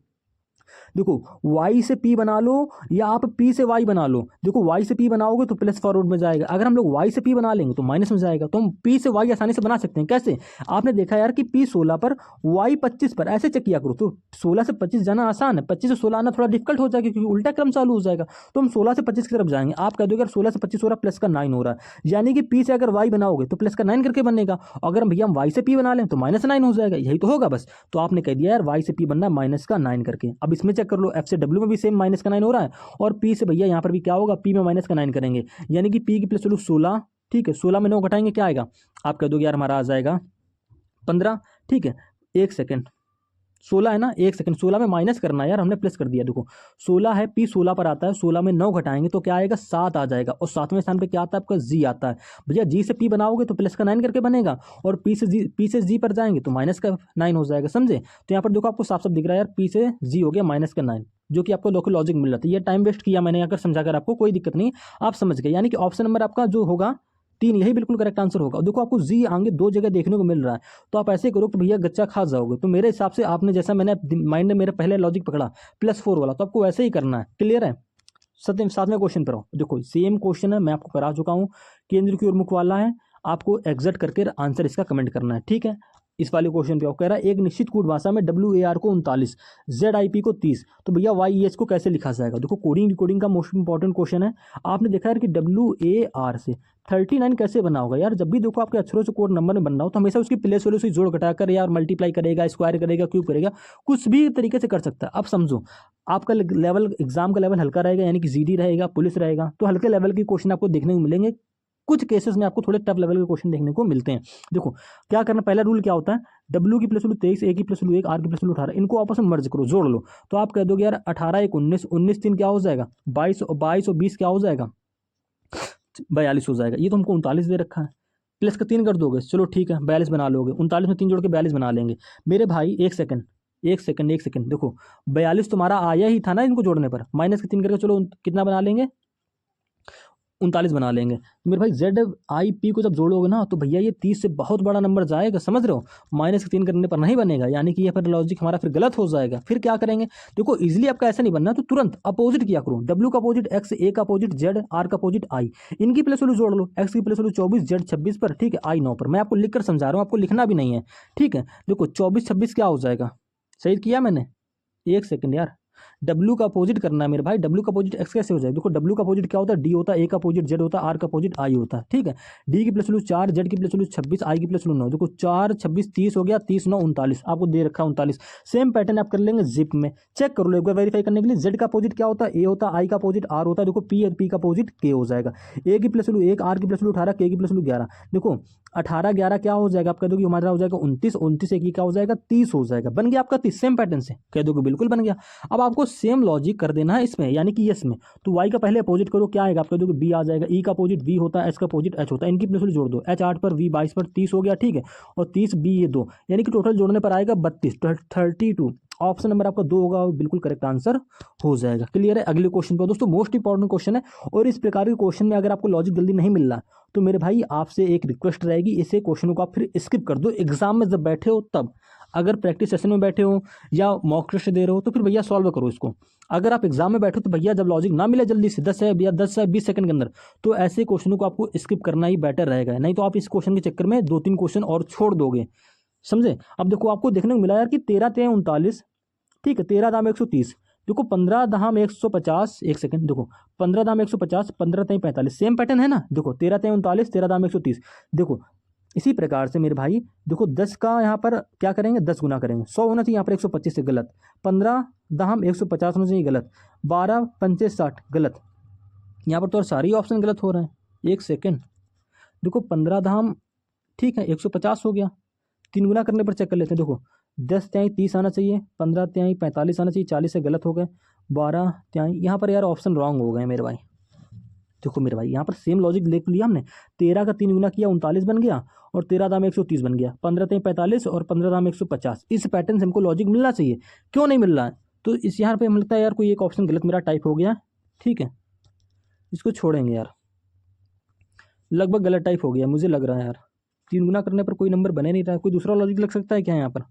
देखो y से p बना लो या आप p से y बना लो। देखो y से p बनाओगे तो प्लस फॉरवर्ड में जाएगा, अगर हम लोग y से p बना लेंगे तो माइनस में जाएगा। तो हम p से y आसानी से बना सकते हैं। कैसे? आपने देखा यार कि p 16 पर y 25 पर, ऐसे चेक किया करो। तो 16 से 25 जाना आसान है, 25 से 16 आना थोड़ा डिफिकल्ट हो जाएगा क्योंकि उल्टा क्रम चालू हो जाएगा। तो हम 16 से 25 की तरफ जाएंगे। आप कह दोगे यार 16 से 25 हो रहा, प्लस का 9 हो रहा है, यानी कि p से अगर y बनाओगे तो प्लस का 9 करके बनेगा। अगर भैया हम y से p बना लें तो माइनस 9 हो जाएगा, यही तो होगा बस। तो आपने कह दिया यार y से p बनना माइनस का 9 करके। अब इसमें चेक कर लो, f से w में भी सेम माइनस का 9 हो रहा है, और p से भैया यहाँ पर भी क्या होगा? p में माइनस का 9 करेंगे, यानी कि p की प्लस वैल्यू 16, ठीक है। 16 में 9 घटाएंगे क्या आएगा? आप कह दोगे यार हमारा आ जाएगा 15, ठीक है। एक सेकेंड, 16 है ना, एक सेकंड, 16 में माइनस करना है यार, हमने प्लस कर दिया। देखो 16 है, पी 16 पर आता है, 16 में 9 घटाएंगे तो क्या आएगा? 7 आ जाएगा, और 7वें स्थान पे क्या आता है आपका? जी आता है। भैया जी से पी बनाओगे तो प्लस का 9 करके बनेगा, और पी से जी पर जाएंगे तो माइनस का 9 हो जाएगा, समझे? तो यहाँ पर देखो आपको साफ साफ दिख रहा है यार, पी से जी हो गया माइनस का 9, जो कि आपको लोकल लॉजिक मिल रहा था। ये टाइम वेस्ट किया मैंने अगर समझाकर, आपको कोई दिक्कत नहीं, आप समझ गए। यानी कि ऑप्शन नंबर आपका जो होगा 3 यही बिल्कुल करेक्ट आंसर होगा। देखो आपको जी आगे 2 जगह देखने को मिल रहा है, तो आप ऐसे करो कि भैया गच्चा खा जाओगे। तो मेरे हिसाब से आपने जैसा मैंने माइंड में मेरा पहले लॉजिक पकड़ा +4 वाला, तो आपको वैसे ही करना है। क्लियर है? 7वें क्वेश्चन पर आओ। देखो सेम क्वेश्चन है, मैं आपको करा चुका हूँ, केंद्र की ओर मुख वाला है, आपको एग्जैक्ट करके आंसर इसका कमेंट करना है। ठीक है, इस वाले क्वेश्चन पे कह रहा है एक निश्चित कूट भाषा में WAR को 39, ZIP को 30, तो भैया YEH को कैसे लिखा जाएगा। देखो कोडिंग डिकोडिंग का मोस्ट इंपॉर्टेंट क्वेश्चन है। आपने देखा यार कि WAR से 39 कैसे बना होगा यार। जब भी देखो आपके अक्षरों से कोड नंबर में बन रहा हो तो हमेशा उसकी प्लेस वैल्यू से जोड़ घटाकर यार मल्टीप्लाई करेगा, स्क्वायर करेगा, क्यूब करेगा, कुछ भी तरीके से कर सकता है। अब समझो आपका लेवल, एग्जाम का लेवल हल्का रहेगा, यानी कि GD रहेगा, पुलिस रहेगा, तो हल्के लेवल के क्वेश्चन आपको देखने को मिलेंगे। कुछ केसेस में आपको थोड़े टफ लेवल के क्वेश्चन देखने को मिलते हैं। देखो क्या करना, पहला रूल क्या होता है, W की प्लस वैल्यू 23, A की प्लस वैल्यू 1, R की प्लस वैल्यू 18, इनको आपस में मर्ज करो, जोड़ लो, तो आप कह दोगे यार 18 1 19, 19 3 क्या हो जाएगा 22, और 22 और 20 क्या हो जाएगा 42 हो जाएगा। ये तो हमको 39 दे रखा है, प्लस का 3 कर दोगे, चलो ठीक है 42 बना लोगे, 39 में 3 जोड़ के 42 बना लेंगे। मेरे भाई एक सेकंड, देखो 42 तुम्हारा आया ही था ना इनको जोड़ने पर, माइनस के 3 करके चलो कितना बना लेंगे 39 बना लेंगे। तो मेरे भाई ZIP को जब जोड़ोगे ना तो भैया ये 30 से बहुत बड़ा नंबर जाएगा, समझ रहे हो, माइनस के 3 करने पर नहीं बनेगा, यानी कि ये फिर लॉजिक हमारा फिर गलत हो जाएगा। फिर क्या करेंगे, देखो इजीली आपका ऐसा नहीं बनना, तो तुरंत अपोजिट किया करो, W का अपोजिट X, A का अपोजिट Z, R का अपोजिट I, इनकी प्लस वैल्यू जोड़ लो, X की प्लस वैल्यू 24, Z 26 पर, ठीक है, I 9 पर। मैं आपको लिखकर समझा रहा हूँ, आपको लिखना भी नहीं है, ठीक है। देखो 24 26 क्या हो जाएगा, सही किया मैंने, एक सेकंड यार, W का अपोजिट करना है मेरे भाई, W का अपोजिट X कैसे हो जाएगा। देखो W का अपोजिट क्या होता है, D होता है, A का अपोजिट Z होता है, R का अपोजिट I होता है, ठीक है। D की प्लस वैल्यू 4, Z की प्लस वैल्यू 26, I की प्लस वैल्यू 9। देखो 4 26 30 हो गया, 30 9 39, आपको दे रखा है 39। सेम पैटर्न आप कर लेंगे जिप में, चेक कर लो एक बार वेरीफाई करने के लिए। Z का अपोजिट क्या होता है, A होता है, I का अपोजिट R होता है, देखो P का अपोजिट K हो जाएगा। A की प्लस वैल्यू 1, R की प्लस वैल्यू 18, K की प्लस वैल्यू 11। देखो 18 11 क्या हो जाएगा, आप कह दोगे हमारा हो जाएगा 29, 29 एक ही क्या हो जाएगा 30 हो जाएगा। बन गया आपका 30, सेम पैटर्न से कह दोगे बिल्कुल बन गया। अब आपको सेम लॉजिक कर देना है इसमें, यानी कि यस में, तो Y का पहले अपोजिट करो, क्या आएगा, आप कह दोगे B आ जाएगा, E का अपोजिट V होता है, H का अपोजिट H होता है, इनकी प्लस वैल्यू जोड़ दो, H 8 पर V 22 पर 30 हो गया, ठीक है, और 30 B ये 2, यानी कि टोटल जोड़ने पर आएगा 32, 32। ऑप्शन नंबर आपका 2 होगा, बिल्कुल करेक्ट आंसर हो जाएगा। क्लियर है? अगले क्वेश्चन पर दोस्तों, मोस्ट इंपॉर्टेंट क्वेश्चन है, और इस प्रकार के क्वेश्चन में अगर आपको लॉजिक जल्दी नहीं मिल रहा तो मेरे भाई आपसे एक रिक्वेस्ट रहेगी, इसे क्वेश्चन को आप फिर स्किप कर दो, एग्जाम में जब बैठे हो तब। अगर प्रैक्टिस सेशन में बैठे हो या मॉक टेस्ट दे रहे हो तो फिर भैया सॉल्व करो इसको। अगर आप एग्जाम में बैठो तो भैया जब लॉजिक ना मिले जल्दी से 10 से 20 सेकंड के अंदर, तो ऐसे क्वेश्चनों को आपको स्किप करना ही बेटर रहेगा, नहीं तो आप इस क्वेश्चन के चक्कर में 2-3 क्वेश्चन और छोड़ दोगे, समझे। अब देखो आपको देखने को मिला यार कि 13 3 39, ठीक है, 13 दाम 130, देखो 15 दाम 150, एक सेकंड, देखो 15 दाम 150, 15 3 45, सेम पैटर्न है ना। देखो 13 3 39, 13 दाम 130। देखो इसी प्रकार से मेरे भाई देखो 10 का यहाँ पर क्या करेंगे, 10 गुना करेंगे, 100 होना चाहिए यहाँ पर 125 से गलत, 15 दाम 150 होना चाहिए गलत, 12 पंचे 60 गलत, यहाँ पर तो और सारी ऑप्शन गलत हो रहे हैं। एक सेकंड, देखो 15 धाम ठीक है 150 हो गया, 3 गुना करने पर चेक कर लेते हैं। देखो 10 त्याई 30 आना चाहिए, 15 त्याई 45 आना चाहिए, 40 से गलत हो गए, 12 त्याई यहाँ पर यार ऑप्शन रॉन्ग हो गए मेरे भाई। देखो मेरे भाई यहाँ पर सेम लॉजिक देख लिया हमने, 13 का 3 गुना किया 39 बन गया, और 13 दाम 130 बन गया, 15 त्याई 45 और 15 दाम 150। इस पैटर्न से हमको लॉजिक मिलना चाहिए, क्यों नहीं मिल रहा है, तो इस यहाँ पर मिलता है यार कोई एक ऑप्शन गलत मेरा टाइप हो गया, ठीक है, इसको छोड़ेंगे यार, लगभग गलत टाइप हो गया मुझे लग रहा है यार, 3 गुना करने पर कोई नंबर बने नहीं रहा, कोई दूसरा लॉजिक लग सकता है क्या यहाँ पर,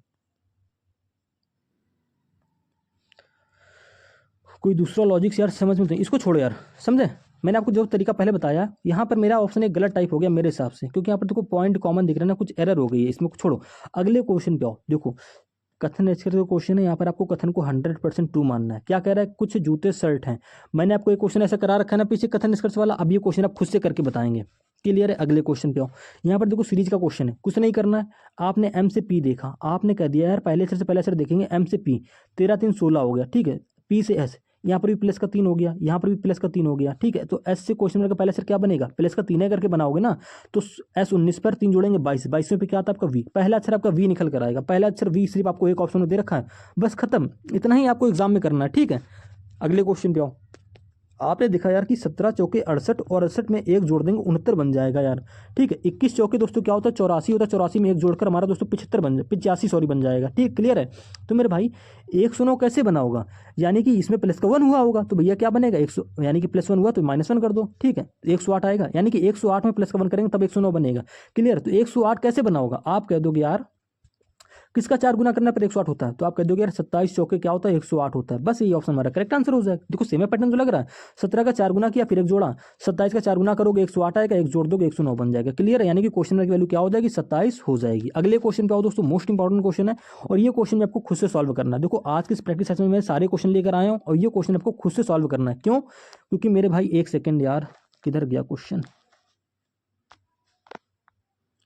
कोई दूसरा लॉजिक यार समझ में नहीं, इसको छोड़ो यार, समझे। मैंने आपको जो तरीका पहले बताया, यहाँ पर मेरा ऑप्शन एक गलत टाइप हो गया मेरे हिसाब से, क्योंकि यहाँ पर देखो पॉइंट कॉमन दिख रहा है ना, कुछ एरर हो गई है इसमें, छोड़ो। अगले क्वेश्चन पे आओ। देखो कथन निष्कर्ष का क्वेश्चन है, यहाँ पर आपको कथन को 100% ट्रू मानना है। क्या कह रहा है, कुछ जूते शर्ट हैं। मैंने आपको एक क्वेश्चन ऐसा करा रखा है ना पीछे कथन निष्कर्ष वाला, अब ये क्वेश्चन आप खुद से करके बताएंगे। क्लियर है? अगले क्वेश्चन पे आओ। यहाँ पर देखो सीरीज का क्वेश्चन है, कुछ नहीं करना है, आपने एम से पी देखा, आपने कह दिया यार पहले अक्षर से पहले अक्षर देखेंगे, एम से पी 13 3 16 हो गया, ठीक है, पी से एस, यहाँ पर भी प्लस का 3 हो गया, यहाँ पर भी प्लस का 3 हो गया, ठीक है, तो एस से क्वेश्चन नंबर का पहले अक्षर क्या बनेगा, प्लस का 3 है करके बनाओगे ना, तो एस 19 पर 3 जोड़ेंगे 22, 22 पे क्या आता है आपका वी, पहला अक्षर आपका वी निकल कर आएगा, पहला अक्षर वी सिर्फ आपको एक ऑप्शन में दे रखा है, बस खत्म, इतना ही आपको एग्जाम में करना है, ठीक है। अगले क्वेश्चन पे आओ। आपने देखा यार कि 17 चौके 68 और 68 में एक जोड़ देंगे 69 बन जाएगा यार। ठीक है, 21 चौके दोस्तों क्या होता है 84 होता है, 84 में एक जोड़कर हमारा दोस्तों 75 85 सॉरी बन जाएगा। ठीक, क्लियर है। तो मेरे भाई 109 कैसे बना होगा, यानी कि इसमें प्लस का 1 हुआ होगा, तो भैया क्या बनेगा 100, यानी कि +1 हुआ तो -1 कर दो। ठीक है, 108 आएगा, यानी कि 108 में प्लस का 1 करेंगे तब 109 बनेगा। क्लियर। तो 108 कैसे बना होगा, आप कह दोगे यार किसका 4 गुना करने पर 108 होता है, तो आप कह दोगे यार 27 चौके क्या होता है 108 होता है। बस यही ऑप्शन हमारा करेक्ट आंसर हो जाएगा। देखो सेम पैटर्न तो लग रहा है, 17 का 4 गुना किया फिर एक जोड़ा, 27 का 4 गुना करोगे 108 आएगा, एक जोड़ दोगे 109 बन जाएगा। क्लियर है, यानी कि क्वेश्चन की वैल्यू क्या हो जाएगी 27 हो जाएगी। अगले क्वेश्चन पे आओ दोस्तों, मोस्ट इंपॉर्टेंट क्वेश्चन है और ये क्वेश्चन में आपको खुद से सॉल्व करना है। देखो आज की इस प्रैक्टिस सेशन में सारे क्वेश्चन लेकर आए हूँ और ये क्वेश्चन आपको खुद से सॉल्व करना है। क्यों, क्योंकि मेरे भाई एक सेकेंड यार, किधर गया क्वेश्चन,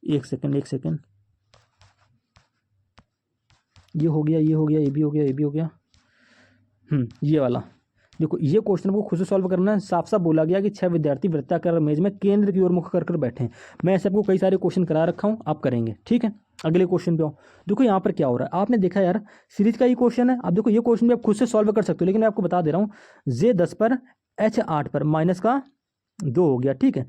एक सेकेंड, ये हो गया, ये हो गया, ये भी हो गया, ये भी हो गया। ये वाला देखो, ये क्वेश्चन को खुद से सॉल्व करना है। साफ साफ बोला गया कि 6 विद्यार्थी वृत्ताकार मेज में केंद्र की ओर मुख कर बैठे हैं। मैं ऐसे आपको कई सारे क्वेश्चन करा रखा हूँ, आप करेंगे। ठीक है, अगले क्वेश्चन पे आओ। देखो यहाँ पर क्या हो रहा है, आपने देखा यार सीरीज का ये क्वेश्चन है। अब देखो ये क्वेश्चन भी आप खुद से सॉल्व कर सकते हो, लेकिन मैं आपको बता दे रहा हूँ J10 पर H8 पर माइनस का 2 हो गया। ठीक है,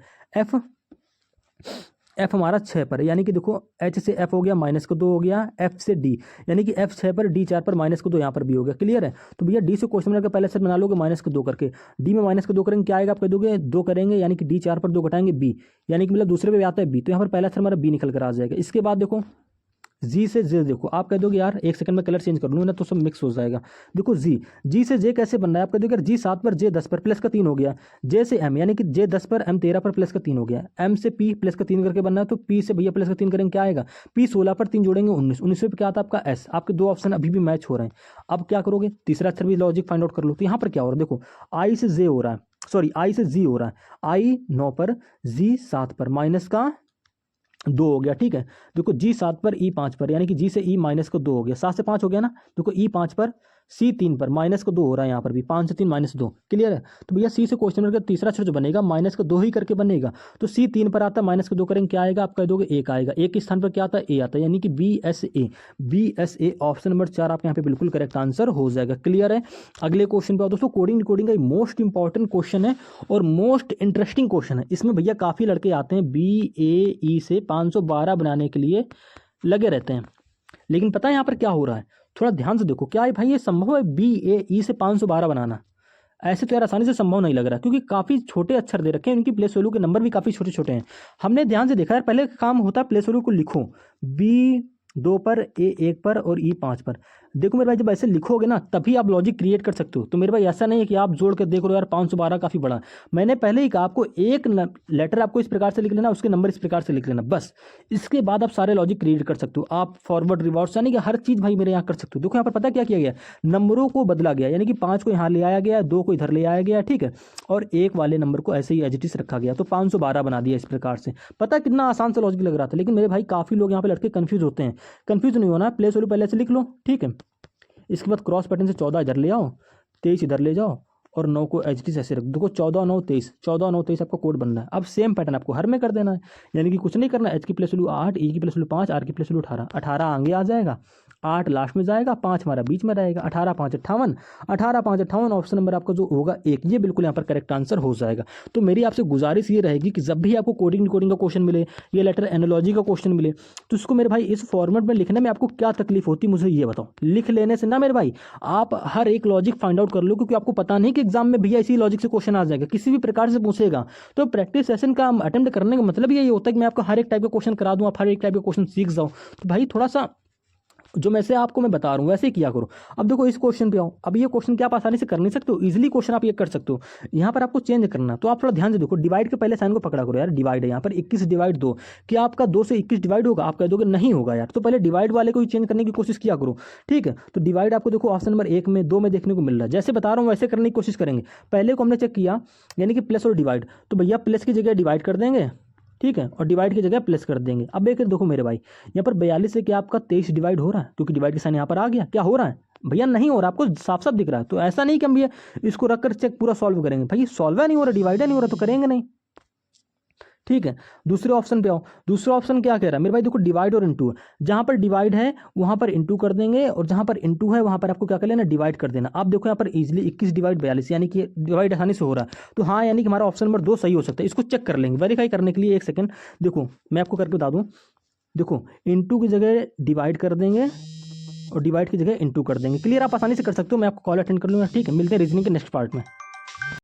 एफ हमारा 6 पर, यानी कि देखो H से F हो गया माइनस का 2 हो गया, F से D यानी कि F 6 पर D 4 पर माइनस का 2 यहाँ पर भी हो गया। क्लियर है। तो भैया D से क्वेश्चन बनाकर पहले सेट बना लोगे माइनस का 2 करके, D में माइनस का 2 करेंगे क्या आएगा, आप कह दोगे 2 करेंगे, यानी कि D 4 पर 2 घटाएंगे B, यानी कि मतलब दूसरे पे आता है B, तो यहाँ पर पहला सेट हमारा B निकल कर आ जाएगा। इसके बाद देखो जी से जे, देखो आप कह दोगे यार एक सेकंड में कलर चेंज कर लूँ ना तो सब मिक्स हो जाएगा। देखो जी से जे कैसे बन रहा है, आप कह दोगे यार G7 पर J10 पर प्लस का 3 हो गया, जे से M यानी कि J10 पर M13 पर प्लस का 3 हो गया, M से P प्लस का 3 करके बनना है, तो P से भैया प्लस का 3 करेंगे क्या आएगा, P 16 पर 3 जोड़ेंगे 19, 19 पे क्या आता है आपका S। आपके दो ऑप्शन अभी भी मैच हो रहे हैं। अब क्या करोगे, तीसरा अक्षर भी लॉजिक फाइंड आउट कर लो। तो यहाँ पर क्या हो रहा है, देखो I से J हो रहा है, सॉरी I से G हो रहा है, I 9 पर G 7 पर माइनस का 2 हो गया। ठीक है, देखो G7 पर E5 पर, यानी कि G से E माइनस का 2 हो गया, 7 से 5 हो गया ना, देखो E5 पर C3 पर माइनस का 2 हो रहा है, यहाँ पर भी 5 से 3 -2। क्लियर है। तो भैया C से क्वेश्चन नंबर का तीसरा अक्षर जो बनेगा माइनस का 2 ही करके बनेगा, तो C3 पर आता है माइनस का 2 करेंगे क्या आएगा, आप कह दोगे 1 आएगा, 1 के स्थान पर क्या आता है A आता है, यानी कि BSA ऑप्शन नंबर 4 आपके यहाँ पे बिल्कुल करेक्ट आंसर हो जाएगा। क्लियर है। अगले क्वेश्चन पे आओ दोस्तों, कोडिंग रिकॉर्डिंग का मोस्ट इंपॉर्टेंट क्वेश्चन है और मोस्ट इंटरेस्टिंग क्वेश्चन है। इसमें भैया काफ़ी लड़के आते हैं BAE से 512 बनाने के लिए लगे रहते हैं, लेकिन पता है यहाँ पर क्या हो रहा है, थोड़ा ध्यान से देखो, क्या है भाई ये संभव है BAE से 512 बनाना, ऐसे तो यार आसानी से संभव नहीं लग रहा, क्योंकि काफ़ी छोटे अक्षर दे रखे हैं, उनकी प्लेस वैल्यू के नंबर भी काफ़ी छोटे छोटे हैं। हमने ध्यान से देखा यार, पहले काम होता है प्लेस वैल्यू को लिखो, B2 पर A1 पर और E5 पर। देखो मेरे भाई जब ऐसे लिखोगे ना तभी आप लॉजिक क्रिएट कर सकते हो। तो मेरे भाई ऐसा नहीं है कि आप जोड़ कर देख रहे हो यार 512 काफ़ी बड़ा, मैंने पहले ही कहा आपको एक लेटर आपको इस प्रकार से लिख लेना, उसके नंबर इस प्रकार से लिख लेना, बस इसके बाद आप सारे लॉजिक क्रिएट कर सकते हो। आप फॉरवर्ड रिवर्स यानी कि हर चीज़ भाई मेरे यहाँ कर सकते हो। देखो यहाँ पर पता क्या किया गया, नंबरों को बदला गया, यानी कि 5 को यहाँ ले आया गया, 2 को इधर ले आया गया, ठीक है, और 1 वाले नंबर को ऐसे ही एज इट इज रखा गया, तो 512 बना दिया इस प्रकार से। पता कितना आसान सा लॉजिक लग रहा था, लेकिन मेरे भाई काफ़ी लोग यहाँ पे लड़के कंफ्यूज होते हैं। कंफ्यूज नहीं होना, प्लेस वैल्यू पहले से लिख लो, ठीक है, इसके बाद क्रॉस पैटर्न से 14 इधर ले आओ, 23 इधर ले जाओ और 9 को एच टी ऐसे रख दो। देखो 14 9 23, 14 9 23 आपका कोड बन रहा है। अब सेम पैटर्न आपको हर में कर देना है, यानी कि कुछ नहीं करना, एच की प्लेस वैल्यू 8, ई की प्लेस वैल्यू 5, आर की प्लेस वैल्यू 18, 18 आगे आ जाएगा, 8 लास्ट में जाएगा, 5 हमारा बीच में रहेगा, 18 5 58, 18 5 58 ऑप्शन नंबर आपका जो होगा 1, ये बिल्कुल यहाँ पर करेक्ट आंसर हो जाएगा। तो मेरी आपसे गुजारिश ये रहेगी कि जब भी आपको कोडिंग का क्वेश्चन मिले या लेटर एनोलॉजी का क्वेश्चन मिले तो उसको मेरे भाई इस फॉर्मेट में लिखने में आपको क्या तकलीफ होती है मुझे ये बताओ। लिख लेने से ना मेरे भाई आप हर एक लॉजिक फाइंड आउट कर लो, क्योंकि आपको पता नहीं कि एग्जाम में भैया इसी लॉजिक से क्वेश्चन आ जाएगा, किसी भी प्रकार से पूछेगा। तो प्रैक्टिस सेशन का अटेम्प्ट करने का मतलब यही होता है कि मैं आपको हर एक टाइप का क्वेश्चन करा दूं, आप हर एक टाइप का क्वेश्चन सीख जाओ। तो भाई थोड़ा सा जो मैं से आपको मैं बता रहा हूँ वैसे ही किया करो। अब देखो इस क्वेश्चन पे आओ, अब ये क्वेश्चन क्या आप आसानी से कर नहीं सकते हो, इजीली क्वेश्चन आप ये कर सकते हो। यहाँ पर आपको चेंज करना, तो आप थोड़ा ध्यान से देखो, डिवाइड के पहले साइन को पकड़ा करो यार, डिवाइड है यहाँ पर 21 डिवाइड 2, क्या आपका 2 से 21 डिवाइड होगा, आप कह दोगे नहीं होगा यार, तो पहले डिवाइड वाले को ही चेंज करने की कोशिश किया करो, ठीक है। तो डिवाइड आपको देखो ऑप्शन नंबर 1 में 2 में देखने को मिल रहा है, जैसे बता रहा हूँ वैसे करने की कोशिश करेंगे। पहले को हमने चेक किया यानी कि प्लस और डिवाइड, तो भैया प्लस की जगह डिवाइड कर देंगे, ठीक है, और डिवाइड की जगह प्लस कर देंगे। अब एक देखो मेरे भाई यहाँ पर 42 से क्या आपका 23 डिवाइड हो रहा है, क्योंकि डिवाइड के साइन यहाँ पर आ गया, क्या हो रहा है भैया नहीं हो रहा, आपको साफ साफ दिख रहा है। तो ऐसा नहीं कि हम भैया इसको रखकर चेक पूरा सॉल्व करेंगे, भाई सॉल्व नहीं हो रहा, डिवाइड नहीं हो रहा, तो करेंगे नहीं, ठीक है। दूसरे ऑप्शन पे आओ। दूसरा ऑप्शन क्या कह रहा है मेरे भाई, देखो डिवाइड और इनटू है। जहां पर डिवाइड है वहां पर इनटू कर देंगे, और जहां पर इनटू है वहां पर आपको क्या कर लेना, डिवाइड कर देना। आप देखो यहाँ पर इजीली 21 डिवाइड 42, यानी कि डिवाइड आसानी से हो रहा है। तो हाँ, यानी कि हमारा ऑप्शन नंबर 2 सही हो सकता है। इसको चेक कर लेंगे वेरीफाई करने के लिए। एक सेकंड देखो, मैं आपको करके बता दूं। देखो, इनटू की जगह डिवाइड कर देंगे और डिवाइड की जगह इनटू कर देंगे। क्लियर, आप आसानी से कर सकते हो। मैं आपको कॉल अटेंड कर लूंगा। ठीक है, मिलते हैं रीजनिंग के नेक्स्ट पार्ट में।